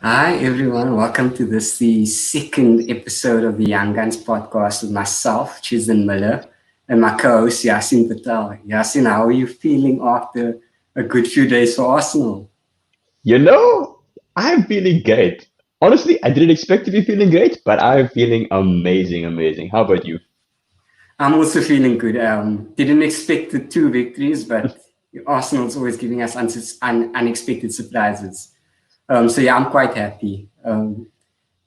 Hi everyone, welcome to the second episode of the Young Guns podcast with myself, Chezlin Miller, and my co-host Yaaseen Patel. Yaaseen, how are you feeling after a good few days for Arsenal? You know, I'm feeling great. Honestly, I didn't expect to be feeling great, but I'm feeling amazing, amazing. How about you? I'm also feeling good. Didn't expect the two victories, but Arsenal's always giving us unexpected surprises. So yeah, I'm quite happy.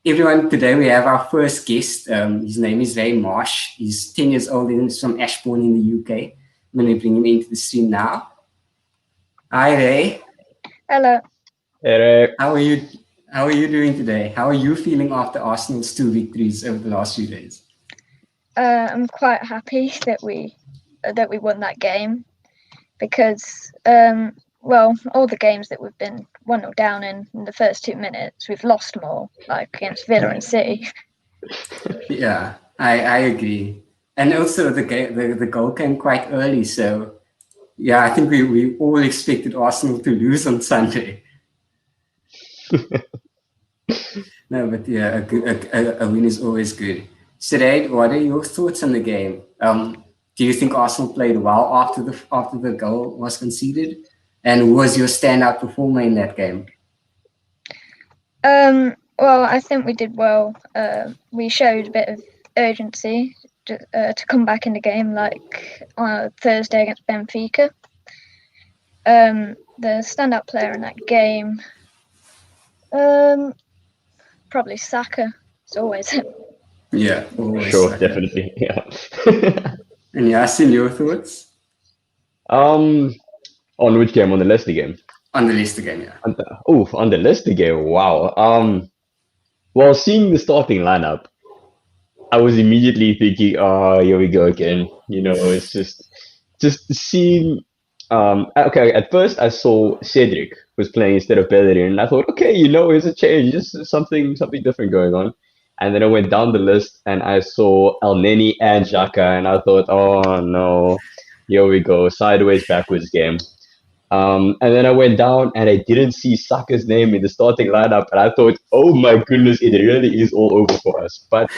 Everyone, today we have our first guest. His name is Ray Marsh. He's 10 years old and he's from Ashbourne in the UK. I'm going to bring him into the stream now. Hi, Ray. Hello. Eric. How are you? How are you doing today? How are you feeling after Arsenal's two victories over the last few days? I'm quite happy that we won that game because all the games that we've been 1-0 down in the first 2 minutes, we've lost more, like against Villa and City. Yeah, I agree. And also the goal came quite early, so yeah, I think we all expected Arsenal to lose on Sunday. No, but yeah, a win is always good. Sinead, what are your thoughts on the game? Do you think Arsenal played well after the goal was conceded? And who was your standout performer in that game? Well, I think we did well. We showed a bit of urgency to come back in the game, like on Thursday against Benfica. The standout player in that game, probably Saka. It's always him. Yeah, always. Sure, Saka. definitely. Yeah. And Yasin, your thoughts um, on which game? On the Leicester game? on the Leicester game? Yeah. On the Leicester game. Wow. Well, seeing the starting lineup, I was immediately thinking, oh, here we go again. It's just seeing. Okay, at first I saw Cedric was playing instead of Bellerin, and I thought, okay, it's a change, just something different going on. And then I went down the list and I saw El Neni and Xhaka, and I thought, oh no, here we go, sideways, backwards game. And then I went down and I didn't see Saka's name in the starting lineup, and I thought, oh my goodness, it really is all over for us. But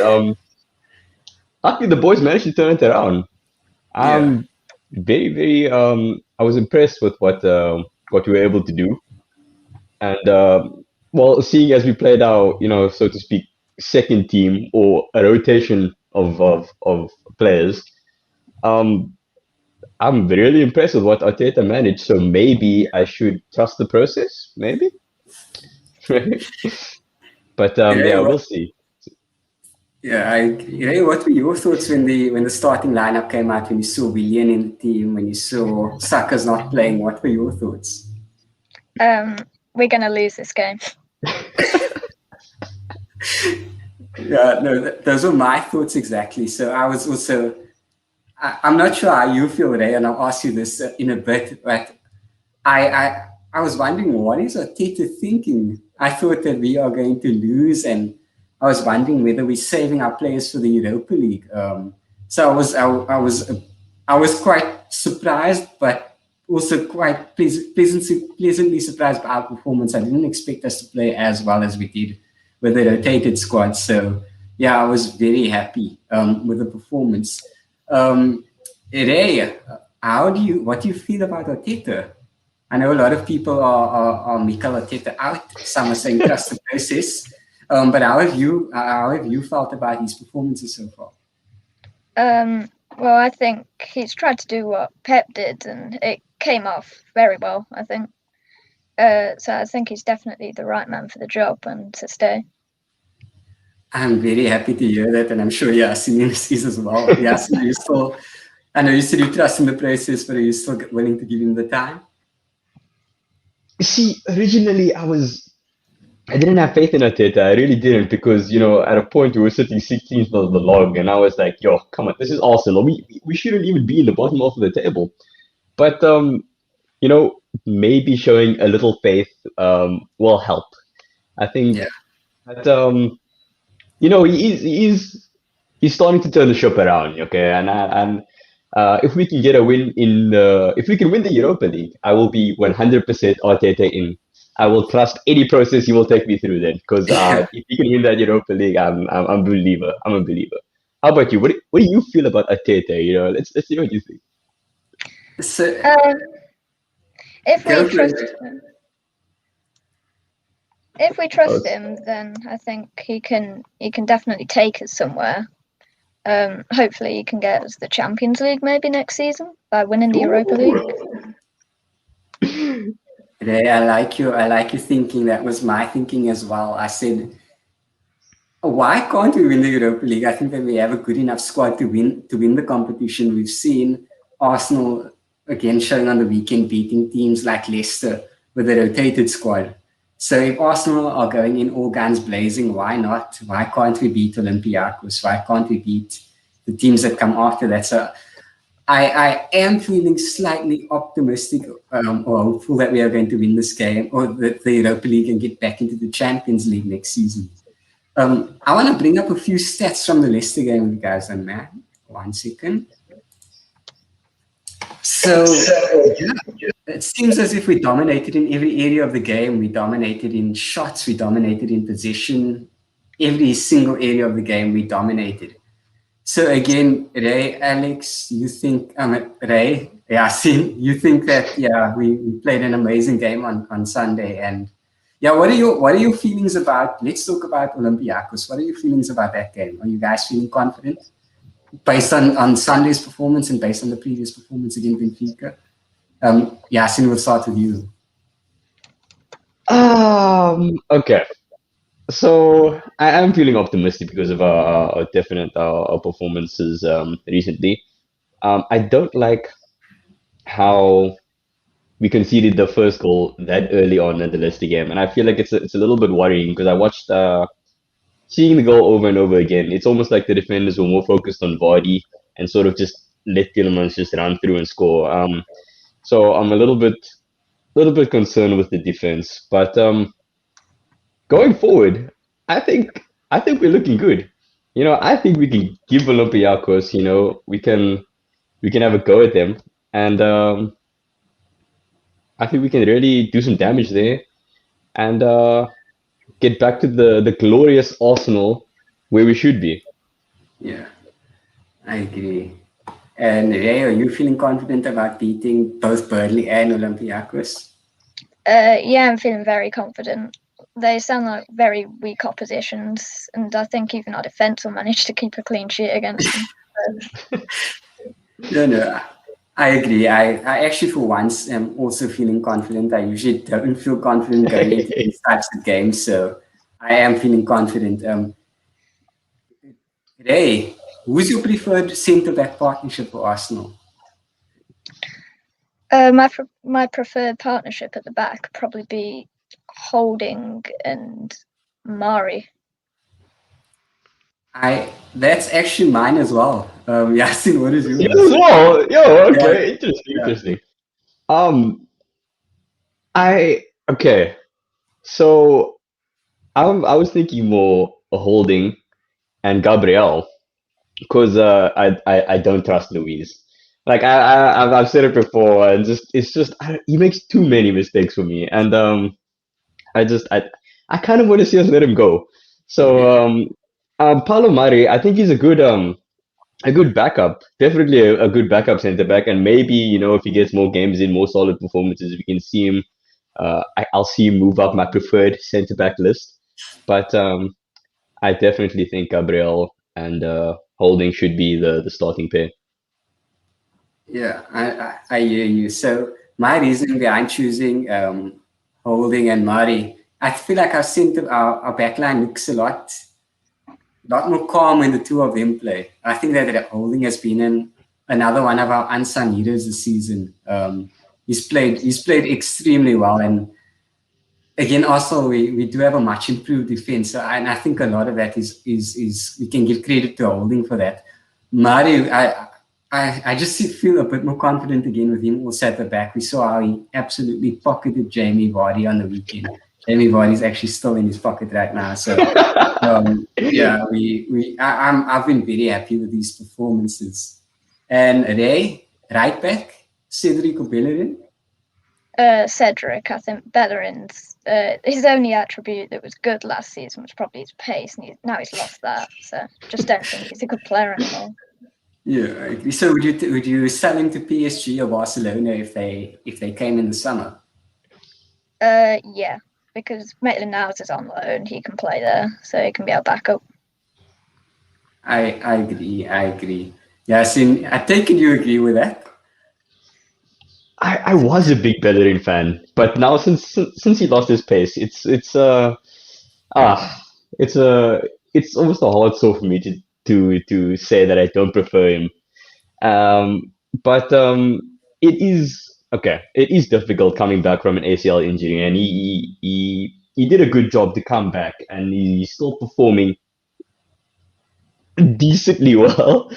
luckily the boys managed to turn it around. Yeah. I'm very. I was impressed with what we were able to do, and well, seeing as we played our, so to speak, second team or a rotation of players, um, I'm really impressed with what Arteta managed. So maybe I should trust the process, maybe. But Yeah, yeah, we'll see. yeah. What were your thoughts when the starting lineup came out? When you saw Willian in the team, when you saw Saka's not playing, what were your thoughts? We're gonna lose this game. Yeah, no, those were my thoughts exactly. So I was also, I'm not sure how you feel, Ray, and I'll ask you this in a bit, but I, I, I was wondering what is Arteta thinking? I thought that we are going to lose, and I was wondering whether we're saving our players for the Europa League. So I was quite surprised, but also quite pleasantly surprised by our performance. I didn't expect us to play as well as we did with the rotated squad. So yeah, I was very happy with the performance. Um, Ray, what do you feel about Arteta? I know a lot of people are Mikel Arteta out. Some are saying trust the process. But how have you felt about his performances so far? Well, I think he's tried to do what Pep did, and it came off very well, I think. So I think he's definitely the right man for the job and to stay. I'm very happy to hear that, and I'm sure Yasin is as well. Yasin, are you still? I know you said you trust in the process, but are you still willing to give him the time? See, originally I didn't have faith in Arteta. I really didn't because at a point we were sitting 16th on the log, and I was like, "Yo, come on, this is Arsenal. We shouldn't even be in the bottom half of the table." But maybe showing a little faith will help. I think Yeah, that he's starting to turn the ship around. Okay, and if we can win the Europa League, I will be 100% Arteta in. I will trust any process you will take me through then. Because if you can win that Europa League, I'm a believer. I'm a believer. How about you? What do you feel about Ateta? Let's see what you think. So Um, if we go for trust it. him, if we trust him, then I think he can definitely take us somewhere. Hopefully, he can get us the Champions League maybe next season by winning the Europa League. Ray, I like you thinking. That was my thinking as well. I said, why can't we win the Europa League? I think that we have a good enough squad to win the competition. We've seen Arsenal again showing on the weekend beating teams like Leicester with a rotated squad. So if Arsenal are going in all guns blazing, why not? Why can't we beat Olympiacos? Why can't we beat the teams that come after that? So I am feeling slightly optimistic or hopeful that we are going to win this game or that the Europa League and get back into the Champions League next season. I want to bring up a few stats from the Leicester game with you guys, and man, 1 second. So yeah, it seems as if we dominated in every area of the game. We dominated in shots, we dominated in possession, every single area of the game we dominated. So again, Ray, Alex, you think Ray, Yasin, you think that we played an amazing game on Sunday, and yeah, what are your feelings about? Let's talk about Olympiacos. What are your feelings about that game? Are you guys feeling confident based on Sunday's performance and based on the previous performance against Benfica? Yasin, we'll start with you. Okay. So I am feeling optimistic because of our definite our performances recently. I don't like how we conceded the first goal that early on in the Leicester game, and I feel like it's a little bit worrying because I watched seeing the goal over and over again. It's almost like the defenders were more focused on Vardy and sort of just let Tielemans just run through and score. So I'm a little bit concerned with the defense, but going forward, I think I think we're looking good. I think we can give Olympiacos. We can have a go at them, and I think we can really do some damage there and get back to the glorious Arsenal where we should be. Yeah, I agree. And Ray, are you feeling confident about beating both Burnley and Olympiacos? Yeah, I'm feeling very confident. They sound like very weak oppositions, and I think even our defence will manage to keep a clean sheet against them. No, I agree. I actually, for once, am also feeling confident. I usually don't feel confident going into these types of games, so I am feeling confident. Ray, who's your preferred centre back partnership for Arsenal? My preferred partnership at the back probably be Holding and Mari. That's actually mine as well. Yasin, what is You as yours? well. Yo, Yeah, okay, interesting, yeah. interesting. Um, I okay. So I was thinking more Holding and Gabriel because I don't trust Luis. Like I've said it before, and it's just he makes too many mistakes for me, and I just I kind of want to see us let him go. So Yeah. Paulo Mari, I think he's a good backup, definitely a good backup center back, and maybe if he gets more games in, more solid performances, we can see him. I'll see him move up my preferred center back list, but I definitely think Gabriel and Holding should be the starting pair. Yeah, I hear you. So my reasoning behind choosing Holding and Murray, I feel like our backline looks a lot more calm when the two of them play. I think that Holding has been another one of our unsung heroes this season. He's played extremely well, and again, also we do have a much improved defense, and I think a lot of that is we can give credit to Holding for that. Murray, I just feel a bit more confident again with him also at the back. We saw how he absolutely pocketed Jamie Vardy on the weekend. Jamie Vardy is actually still in his pocket right now. So yeah, I've been very happy with these performances. And Ray, right back, Cedric Bellerin. Cedric, I think Bellerin's his only attribute that was good last season was probably his pace, and now he's lost that. So just don't think he's a good player anymore. Yeah, I agree. So would you sell him to PSG or Barcelona if they came in the summer? Yeah, because Maitland-Niles is on loan, he can play there, so he can be our backup. I agree. I agree. Yaaseen, I take it you agree with that. I was a big Bellerin fan, but now since he lost his pace, ah it's a it's almost a hard sore for me to say that I don't prefer him. But it is okay. It is difficult coming back from an ACL injury, and he did a good job to come back, and he's still performing decently well.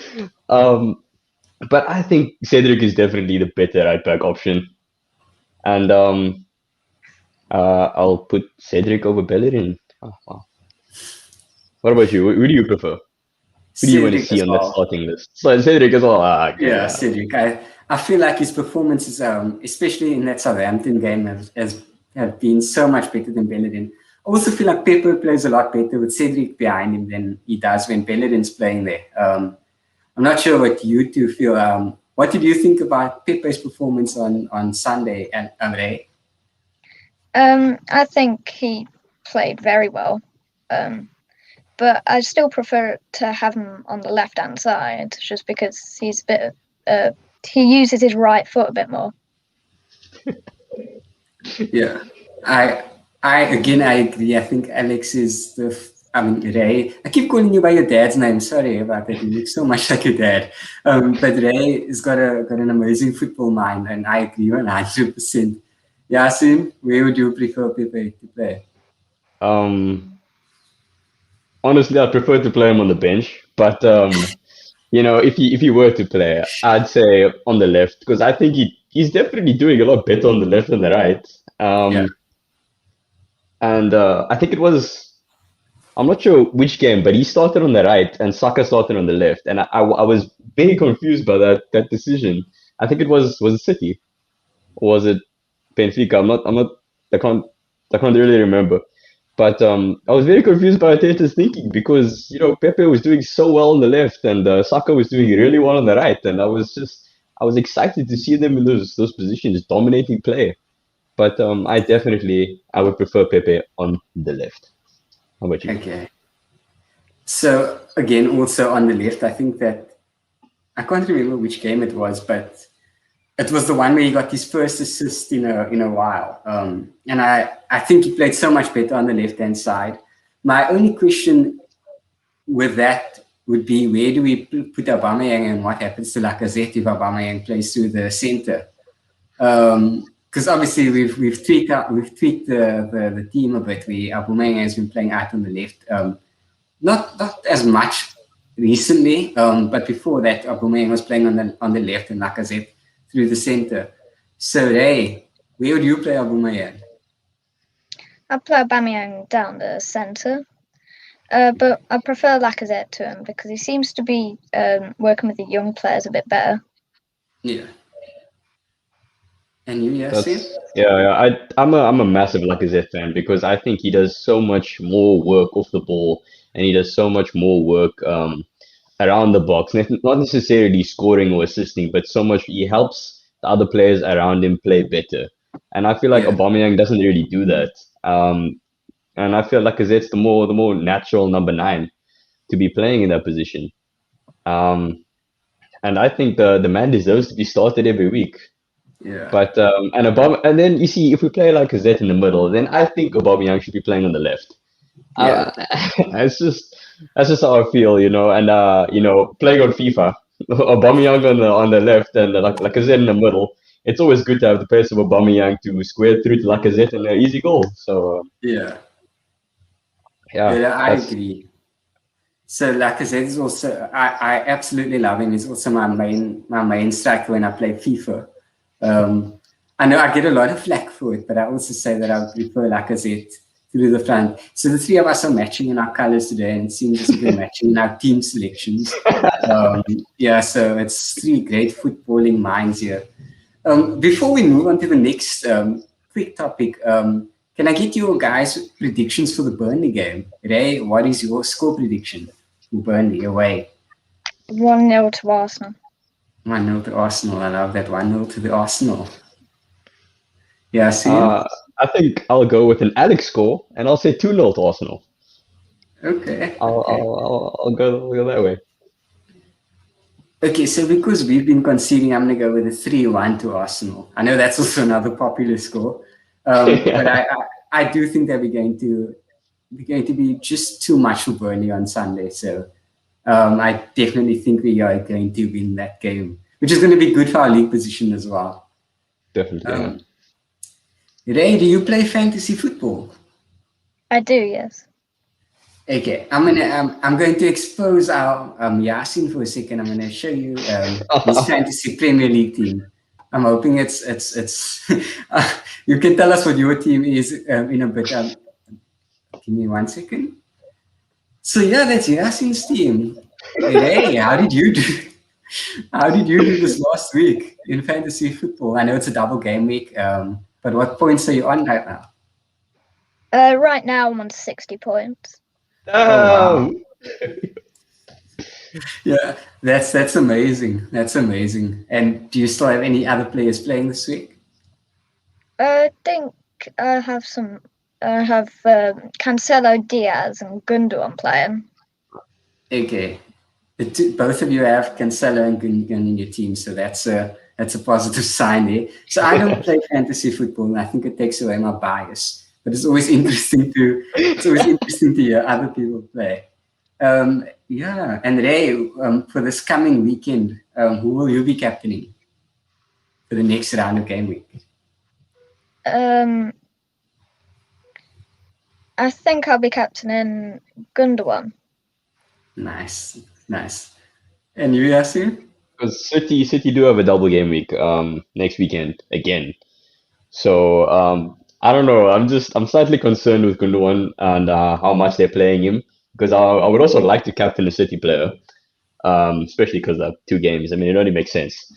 Um, but I think Cedric is definitely the better right back option, and I'll put Cedric over Bellerin. Oh, wow. What about you? Who do you prefer? Who do you want to Cedric see as on that well. starting list? So Cedric as well. Ah, okay, Yeah, yeah. Cedric. I feel like his performances, especially in that Southampton game, have been so much better than Bellerin. I also feel like Pepe plays a lot better with Cedric behind him than he does when Bellerin's playing there. I'm not sure what you two feel. What did you think about Pepe's performance on Sunday and Ray? I think he played very well, but I still prefer to have him on the left-hand side, just because he's a bit. He uses his right foot a bit more. Yeah, I I agree. I think Alex is I mean Ray. I keep calling you by your dad's name. Sorry about that. You look so much like your dad. But Ray has got an amazing football mind, and I agree 100%. Yasin, where would you prefer Pepe to play? Um, Honestly, I prefer to play him on the bench, but if he were to play, I'd say on the left because I think he's definitely doing a lot better on the left than the right. Yeah, And I think it was I'm not sure which game, but he started on the right and Saka started on the left, and I was very confused by that decision. I think it was City or was it Benfica? I'm not I can't I can't really remember. But I was very confused by Arteta's thinking because Pepe was doing so well on the left and Saka was doing really well on the right, and I was excited to see them in those positions dominating play. But I would prefer Pepe on the left. How about you? okay. So again, also on the left, I think that I can't remember which game it was, but it was the one where he got his first assist in a while. And I think he played so much better on the left hand side. My only question with that would be where do we put Aubameyang and what happens to Lacazette if Aubameyang plays through the centre? Because obviously we've tweaked the team a bit. Aubameyang has been playing out on the left, not as much recently, but before that Aubameyang was playing on the left and Lacazette through the centre. So Ray, where would you play Aubameyang? I play Aubameyang down the centre. But I prefer Lacazette to him because he seems to be working with the young players a bit better. Yeah. And you, Yasin? I'm a massive Lacazette fan because I think he does so much more work off the ball and he does so much more work around the box. Not necessarily scoring or assisting, but so much he helps the other players around him play better. And I feel like Yeah. Aubameyang doesn't really do that. And I feel Lacazette's the more natural number 9 to be playing in that position. And I think the man deserves to be started every week. Yeah. But and then you see if we play Lacazette in the middle, then I think Aubameyang should be playing on the left. Yeah. That's just how I feel, And playing on FIFA, Aubameyang on the left and Lacazette in the middle. It's always good to have the pace of Aubameyang to square through to Lacazette and an easy goal. So Yeah. yeah, Yeah, I that's agree. So Lacazette is also I absolutely love him. He's also my main striker when I play FIFA. I know I get a lot of flack for it, but I also say that I would prefer Lacazette through the front. So the three of us are matching in our colours today, and it seems as if we're matching in our team selections. Yeah, so it's three great footballing minds here. Before we move on to the next quick topic, can I get your guys' predictions for the Burnley game? Ray, what is your score prediction for Burnley away? 1-0 to Arsenal. 1-0 to Arsenal. I love that. 1-0 to the Arsenal. Yeah, see? I think I'll go with an Alex score, and I'll say 2-0 to Arsenal. Okay. I'll go that way. Okay, so because we've been conceding, I'm going to go with a 3-1 to Arsenal. I know that's also another popular score, but I do think that we're going to be just too much for Burnley on Sunday. So I definitely think we are going to win that game, which is going to be good for our league position as well. Definitely. Yeah. Ray, do you play fantasy football? I do, yes. Okay, I'm going to expose our Yaaseen for a second. I'm going to show you his fantasy Premier League team. I'm hoping it's you can tell us what your team is in a bit. Give me 1 second. So yeah, that's Yaaseen's team. Hey, how did you do? How did you do this last week in fantasy football? I know it's a double game week, but what points are you on right now? Right now I'm on 60 points. Oh wow! Yeah, that's amazing. That's amazing. And do you still have any other players playing this week? I think I have some. I have Cancelo, Diaz, and Gundogan playing. Okay, both of you have Cancelo and Gundogan in your team, so that's a positive sign there. So I don't play fantasy football, and I think it takes away my bias. But it's always interesting to hear other people play. Yeah, and Ray, for this coming weekend, who will you be captaining for the next round of game week? I think I'll be captaining Gundogan. Nice. And you, Yassir? Because City do have a double game week next weekend again. So I don't know. I'm slightly concerned with Gundogan and how much they're playing him because I would also like to captain a City player, especially because of 2 games. I mean, it only makes sense.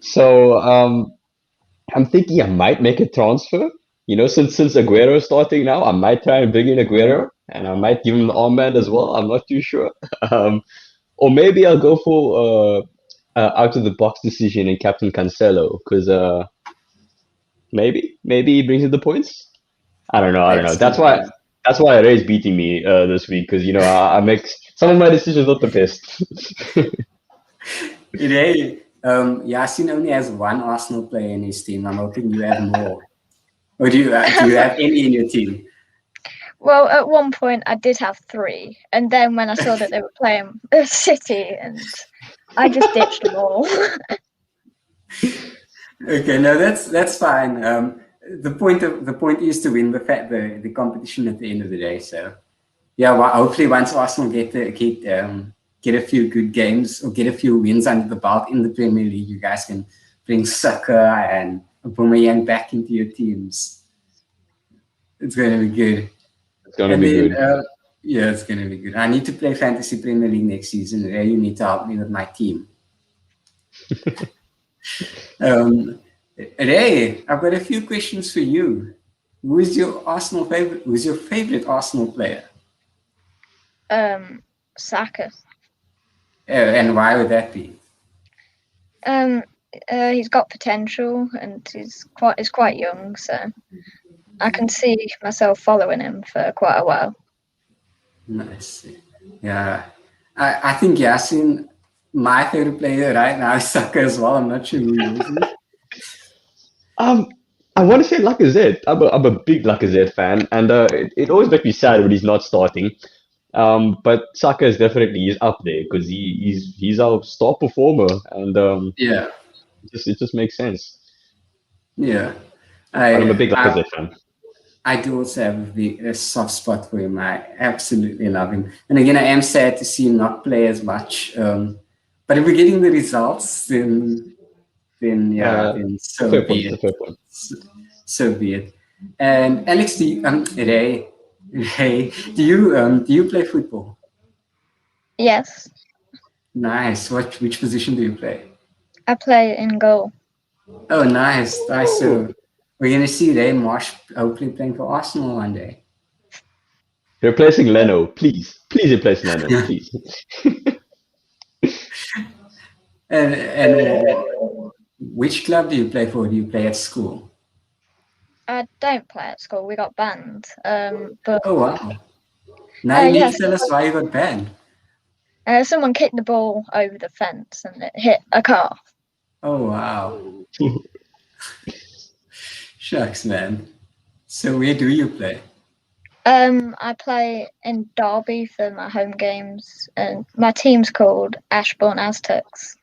So I'm thinking I might make a transfer. You know, since Aguero is starting now, I might try and bring in Aguero, and I might give him the armband as well. I'm not too sure. Um, or maybe I'll go for out of the box decision and captain Cancelo because maybe he brings in the points. I don't know. That's why Ray's beating me this week because I make some of my decisions not the best. Ray, Yasin only has one Arsenal player in his team. I'm hoping you have more. Or do you have any in your team? Well, at one point I did have 3, and then when I saw that they were playing City, and I just ditched them all. Okay, no, that's fine. The point is to win the competition at the end of the day. So yeah, well, hopefully once Arsenal get a few good games or get a few wins under the belt in the Premier League, you guys can bring Saka and Aubameyang back into your teams. It's going to be good. It's gonna be good. Yeah, it's going to be good. I need to play Fantasy Premier League next season. You need to help me with my team. Ray, I've got a few questions for you. Who's your favorite Arsenal player? Saka. And why would that be? He's got potential, and he's quite young, so I can see myself following him for quite a while. Nice. Yeah. I think Yasin, my favorite player right now is Saka as well. I'm not sure who yours is. I want to say Lacazette. I'm a big Lacazette fan, and it always makes me sad when he's not starting. But Saka is definitely up there because he's our star performer, and Yeah. it just makes sense. Yeah. But I'm a big Lacazette fan. I do also have a soft spot for him. I absolutely love him. And again, I am sad to see him not play as much. But if we're getting the results, then so Fair be point. it. Fair point. So be it. And Alex, Ray, do you play football? Yes. Nice. Which position do you play? I play in goal. Oh, nice, nice. Oh. So we're gonna see Ray Marsh hopefully playing for Arsenal one day. Replacing Leno, please. Please replace Leno, please. And which club do you play for? Do you play at school? I don't play at school. We got banned. But Oh wow! Now you need to yes, tell us why you got banned. someone kicked the ball over the fence and it hit a car. Oh wow! Shucks, man. So where do you play? I play in Derby for my home games, and my team's called Ashbourne Aztecs.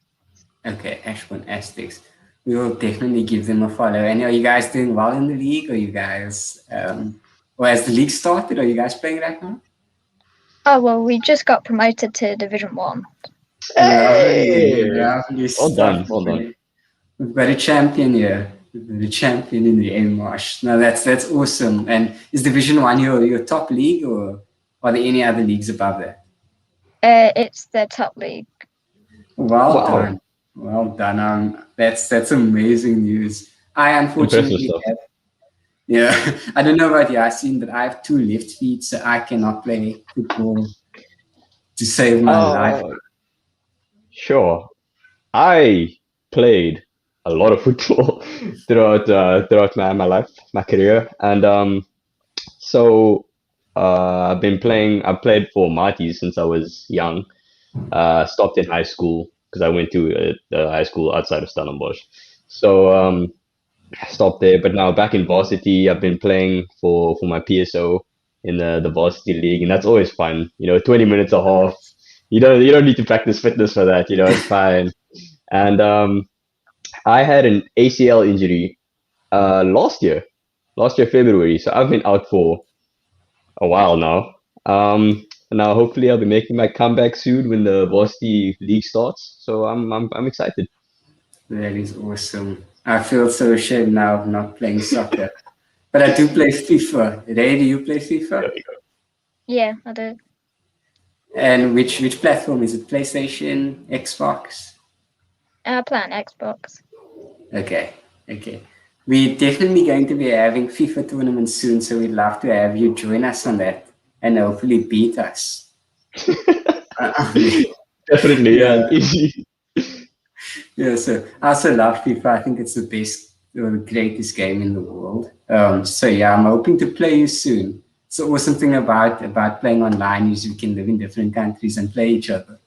Okay, Ashbourne Aztecs. We will definitely give them a follow. And are you guys doing well in the league? Are you guys, or has the league started? Are you guys playing right now? Oh well, we just got promoted to Division One. Lovely, Hey! lovely Well stuff. done, well done. We've got a champion here. We've got a champion in the Ray Marsh. No, that's awesome. And is Division One your top league, or are there any other leagues above that? It's the top league. Well Wow, done, well done. That's amazing news. I impressive unfortunately stuff. have, yeah, I don't know about Yasin, but I have two left feet, so I cannot play football to save my life. Uh, sure. I played a lot of football throughout my life, my career, and so I've played for Marty since I was young. Stopped in high school because I went to the high school outside of Stellenbosch. So stopped there, but now back in varsity, I've been playing for my PSO in the varsity league, and that's always fun. 20 minutes a half. You don't need to practice fitness for that. It's fine. And I had an ACL injury last year February. So I've been out for a while now. Now hopefully I'll be making my comeback soon when the varsity league starts. So I'm excited. That is awesome. I feel so ashamed now of not playing soccer, but I do play FIFA. Ray, do you play There FIFA? we go. Yeah, I do. And which platform is it? PlayStation, Xbox? I play on Xbox. Okay, okay. We're definitely going to be having FIFA tournaments soon, so we'd love to have you join us on that and hopefully beat us. Definitely, yeah, Yeah, easy. yeah. So I also love FIFA. I think it's the best or the greatest game in the world. So yeah, I'm hoping to play you soon. It's the awesome thing about playing online is you can live in different countries and play each other.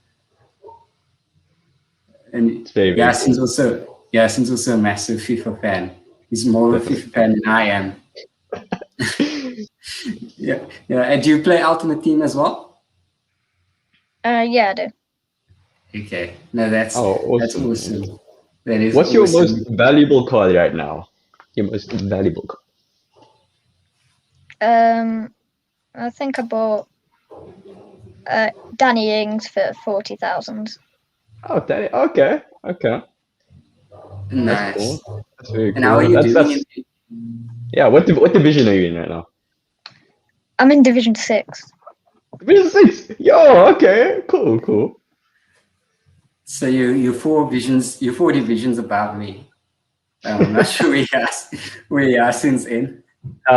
And It's very, very cool. Yasin's also a massive FIFA fan. He's more of a FIFA Definitely. fan than I am. Yeah, yeah. And do you play Ultimate Team as well? Yeah, I do. Okay. No, that's Oh, that's awesome. awesome. That is What's your most awesome. valuable card right now? Your most valuable card. Um, I think I bought Danny Ings for 40,000. Oh, that, okay, okay. That's Nice. cool. That's very And how are cool. you That's doing that's yeah. What division are you in right now? I'm in Division 6. Division six. Yo, okay, cool, cool. So you're 4 divisions above me. I'm not sure where Yasin's in.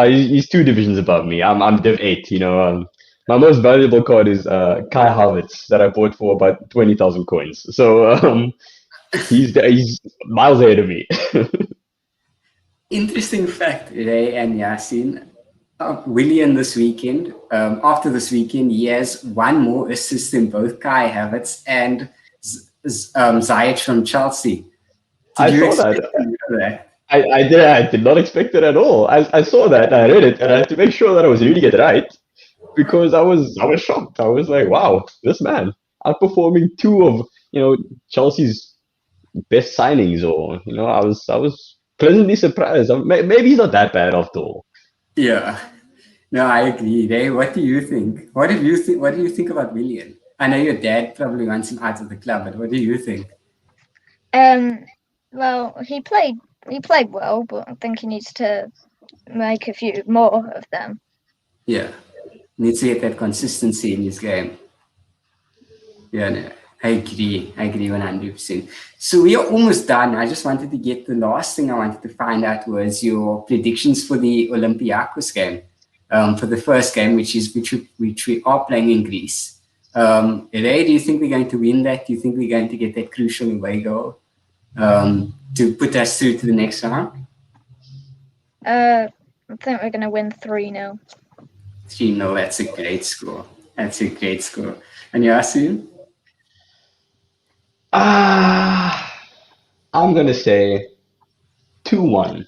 He's two divisions above me. I'm Div 8. My most valuable card is Kai Havertz that I bought for about 20,000 coins. So he's miles ahead of me. Interesting fact, Ray and Yasin. William this weekend. After this weekend, he has one more assist than both Kai Havertz and Ziyech from Chelsea. Did I you saw that. expect to hear that? I did not expect it at all. I saw that. I read it, and I had to make sure that I was reading it right because I was shocked. I was like, wow, this man outperforming two of Chelsea's best signings, or I was pleasantly surprised. Maybe he's not that bad after all. Yeah. No, I agree. Ray, what do you think? What do you think? What do you think about William? I know your dad probably wants him out of the club, but what do you think? Um, well, he played well, but I think he needs to make a few more of them. Yeah, needs to get that consistency in his game. Yeah, no. I agree 100%. So we are almost done. I just wanted to get the last thing I wanted to find out was your predictions for the Olympiacos game, for the first game, which we are playing in Greece. Ray, do you think we're going to win that? Do you think we're going to get that crucial away goal to put us through to the next round? I think we're going to win 3-0. 3-0, that's a great score. That's a great score. And Yaaseen? I'm gonna say 2-1.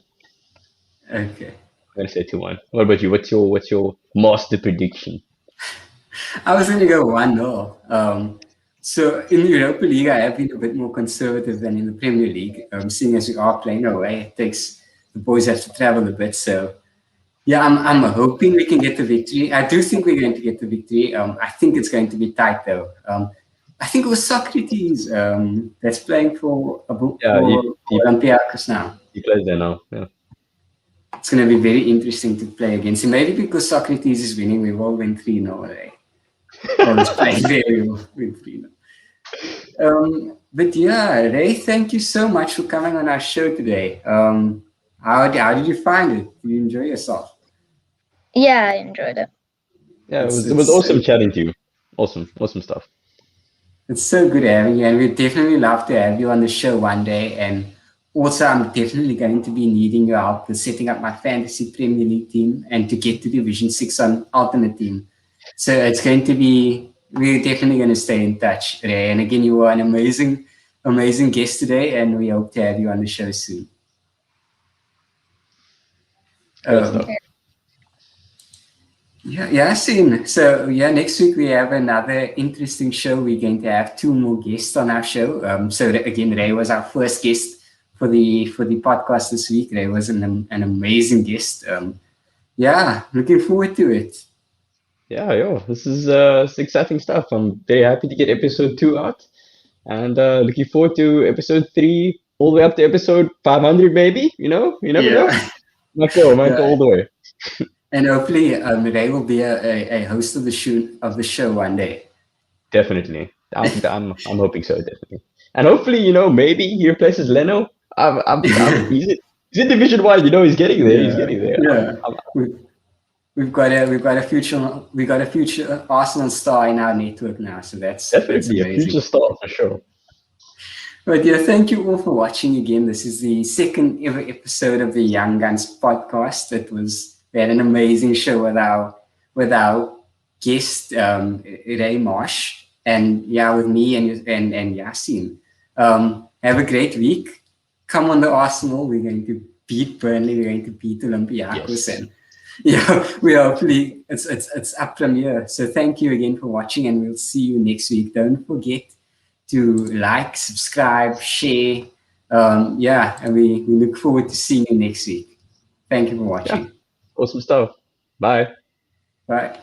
Okay. I'm gonna say 2-1. What about you? What's your master prediction? I was going to go 1-0. So in the Europa League, I have been a bit more conservative than in the Premier League. Seeing as we are playing away, it takes the boys have to travel a bit. So yeah, I'm hoping we can get the victory. I do think we're going to get the victory. I think it's going to be tight though. I think it was Socrates that's playing for Yeah, Olympiacos now. he plays there now. Yeah. It's going to be very interesting to play against him. Maybe because Socrates is winning, we will win 3-0 today. Well, it's playing very well with 3-0. But yeah, Ray, thank you so much for coming on our show today. How did you find it? Did you enjoy yourself? Yeah, I enjoyed it. Yeah, it was It's awesome chatting to you. Awesome stuff. It's so good having you, and we'd definitely love to have you on the show one day. And also, I'm definitely going to be needing your help with setting up my fantasy Premier League team and to get to Division 6 on Ultimate Team. So it's going to be, we're definitely going to stay in touch, Ray. And again, you were an amazing guest today, and we hope to have you on the show soon. Great stuff. Yeah, Yaaseen. So yeah, next week we have another interesting show. We're going to have 2 more guests on our show. So again, Ray was our first guest for the podcast this week. Ray was an amazing guest. Yeah, looking forward to it. Yeah, yo, this is exciting stuff. I'm very happy to get episode 2 out, and looking forward to episode 3 all the way up to episode 500, maybe. You never know. Might go all the way. And hopefully, Ray will be a host of the show one day. Definitely, I'm hoping so, definitely. And hopefully, maybe he replaces Leno. He's in Division 1. He's getting there. He's getting there. Yeah. We've got a future Arsenal star in our network now, so that's definitely that's a future star for sure. But yeah, thank you all for watching again. This is the second ever episode of the Young Guns podcast. We had an amazing show with our guest Ray Marsh, and with me and Yaaseen. Have a great week. Come on the Arsenal. We're going to beat Burnley. We're going to beat Olympiacos, and we hopefully it's up from here. So thank you again for watching, and we'll see you next week. Don't forget to like, subscribe, share. And we look forward to seeing you next week. Thank you for watching. Awesome stuff. Bye. Bye.